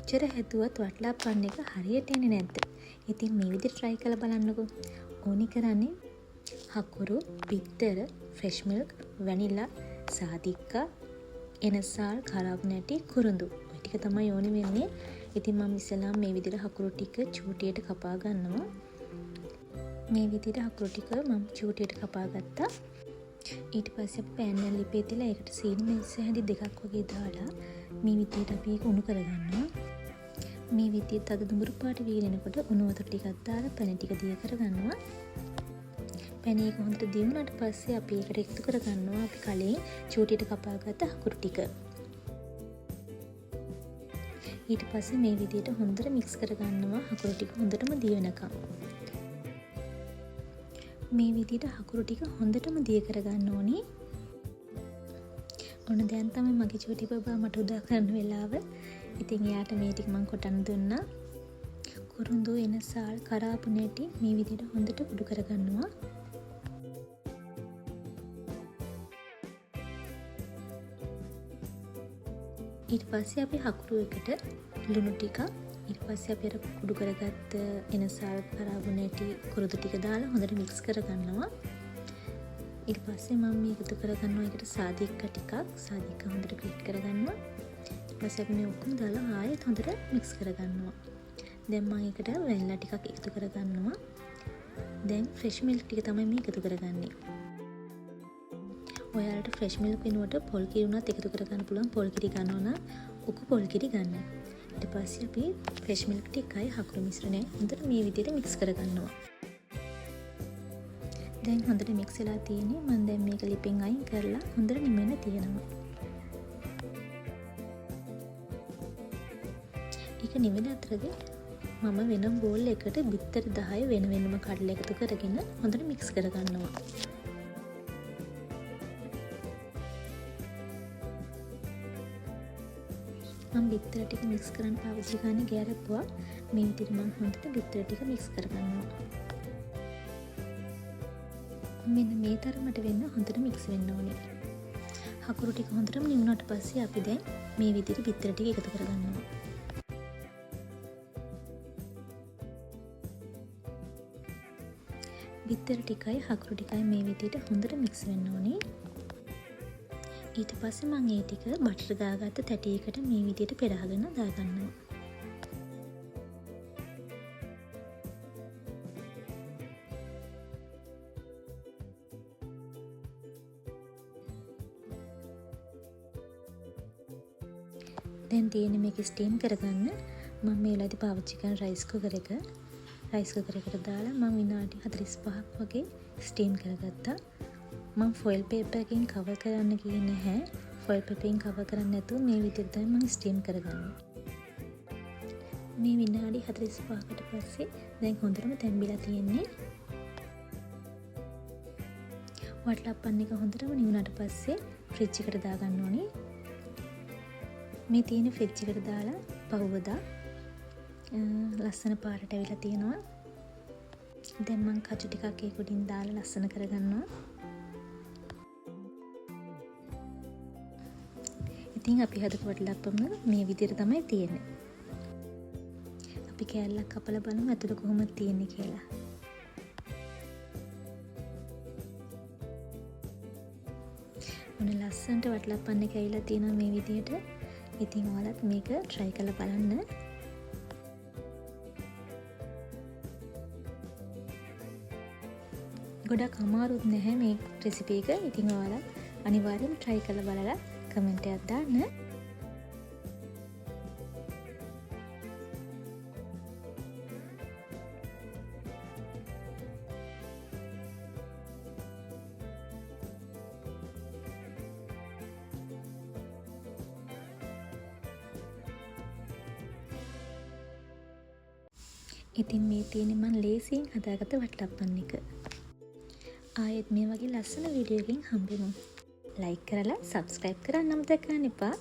කොච්චර හැදුවත් වටලාපන්න එක හරියට එන්නේ නැද්ද? ඉතින් මේ විදිහට try කරලා බලන්නකෝ. ඕනි කරන්නේ හකුරු, බිත්තර, fresh milk, vanilla, සාදික්කා, එනසාල්, කරාබ් නැටි, කුරුඳු. ඔය ටික තමයි ඕනි වෙන්නේ. ඉතින් මම ඉස්සෙල්ලාම මේ විදිහට හකුරු ටික චූටියට කපා ගන්නවා. මේ විදිහට හකුරු ටික මම චූටියට කපා ගත්තා. ඊට පස්සේ අපි පෑන් එක ලිපේ තියලා ඒකට සීනි මිරිස් හැඳි දෙකක් වගේ දාලා මේ විදිහට අපි ඒක උණු කරගන්නවා. මේ විදිහට අද දුඹුරු පාට වීලෙනකොට උණු වතුර ටිකක් දාලා පැණි ටික දිය කරගන්නවා. පැණි එක හොඳට දිය වුණාට පස්සේ අපි ඒකට එකතු කරගන්නවා අපි කලින් චූටියට කපාගත්ත හකුරු ටික. ඊට පස්සේ මේ විදිහට හොඳට මික්ස් කරගන්නවා හකුරු ටික හොඳටම දිය වෙනකම්. මේ විදිහට හකුරු ටික හොඳටම දිය කරගන්න ඕනි. ඔන්න දැන් තමයි මගේ චූටි බබා මට උදා කරන වෙලාව. ඉතින් එයාට මේ ටික මම කොටන් දුන්නා. කුරුඳු එනසාල් කරාපු නැටි මේ විදිහට හොඳට කුඩු කරගන්නවා. ඊට පස්සේ අපි හකුරු එකට ලුණු ටික ඊට පස්සේ අපි අර කුඩු කරගත්ත එනසාල් කරාපු නැටි කුරුඳු ටික දාලා හොඳට මික්ස් කරගන්නවා. ඊට පස්සේ මම මේ එකතු කරගන්නවා ඒකට සාදික්කා ටිකක් සාදික්කා හොඳට ග්‍රේට් කරගන්නවා. ඊට පස්සේ අපි මේ ඔක්කොම දාලා ආයෙත් හොඳට මික්ස් කරගන්නවා. දැන් මම ඒකට වැනිලා ටිකක් එකතු කරගන්නවා. දැන් ෆ්‍රෙෂ් මිල්ක් ටික තමයි මේ එකතු කරගන්නේ. ඔයාලට ෆ්‍රෙෂ් මිල්ක් වෙනුවට පොල් කිරි උනත් එකතු කරගන්න පුළුවන්. පොල් කිරි ගන්නවා නම් උකු පොල් කිරි ගන්න. ඊට පස්සේ අපි ෆ්‍රෙෂ් මිල්ක් ටිකයි හකුරු මිශ්‍රණය හොඳට මේ විදිහට මික්ස් කරගන්නවා. දැන් හොඳට මික්ස් වෙලා තියෙන්නේ. මම දැන් මේක ලිපෙන් අයින් කරලා හොඳට නිමෙන්න තියෙනවා. ඒක නිවෙන අතරේ මම වෙන බෝල් එකකට බිත්තර 10 වෙන වෙනම කඩලා එකතු කරගෙන හොඳට මික්ස් කරගන්නවා. මම බිත්තර ටික මික්ස් කරන්න පාවිච්චි කරන්නේ ගෑරප්පුවා. මේ විදිහට මම හොඳට බිත්තර ටික මික්ස් කරගන්නවා. මෙන්න මේ තරමට වෙන්න හොඳට මික්ස් වෙන්න ඕනේ. හකුරු ටික හොඳටම නිවුණාට පස්සේ අපි දැන් මේ විදිහට බිත්තර ටික එකතු කරගන්නවා. බිත්තර ටිකයි හකුරු ටිකයි මේ විදිහට හොඳට මික්ස් වෙන්න ඕනේ. ඊට පස්සේ මම ඒ ටික බටර් දාගත්ත තැටියකට මේ විදිහට පෙරහගෙන දාගන්නවා. දැන් තියෙන්නේ මේක ස්ටීම් කරගන්න. මම මේ වෙලාවේදී පාවිච්චි කරන රයිස් කුකර් එක. රයිස් කුකර් එකට දාලා මම විනාඩි 45ක් වගේ ස්ටීම් කරගත්තා. මම ෆොයිල් පේපර් එකකින් කවර් කරන්න ගියේ නැහැ. ෆොයිල් පේපර් එකකින් කවර් කරන්නේ නැතුව මේ විදිහට තමයි මම ස්ටීම් කරගන්නේ. මේ විනාඩි 45කට පස්සේ දැන් හොඳටම තැම්බිලා තියෙන්නේ. වටලප්පන් එක හොඳටම නිවුණාට පස්සේ ෆ්‍රිජ් එකට දාගන්න ඕනේ. මේ තියෙන ෆ්‍රිජ් එකට දාලා පහුවදා ලස්සන පාරට ඇවිල්ලා තියෙනවා. දැන් මම කචු ටිකක් ඒක උඩින් දාලා ලස්සන කරගන්නවා. ඉතින් අපි හදපු වටලප්පම මේ විදිහට තමයි තියෙන්නේ. අපි කෑල්ලක් කපලා බලමු ඇතුළ කොහොමද තියෙන්නේ කියලා. මොන ලස්සනට වටලප්පන් එක ඇවිල්ලා තියෙනවා මේ විදිහට. ඉතින් ඔයාලත් මේක try කරලා බලන්න. ගොඩක් අමාරුත් නැහැ මේ රෙසිපි එක. ඉතින් ඔයාලා අනිවාර්යෙන් try කරලා බලලා කමෙන්ට් එකක් දාන්න. ඉතින් මේ තියෙන්නේ මම ලේසියෙන් හදාගත්ත වටලප්පන් එක. ආයෙත් මේ වගේ ලස්සන වීඩියෝ එකකින් හම්බෙමු. ලයික් කරලා සබ්ස්ක්‍රයිබ් කරන්න අමතක කරන්න එපා.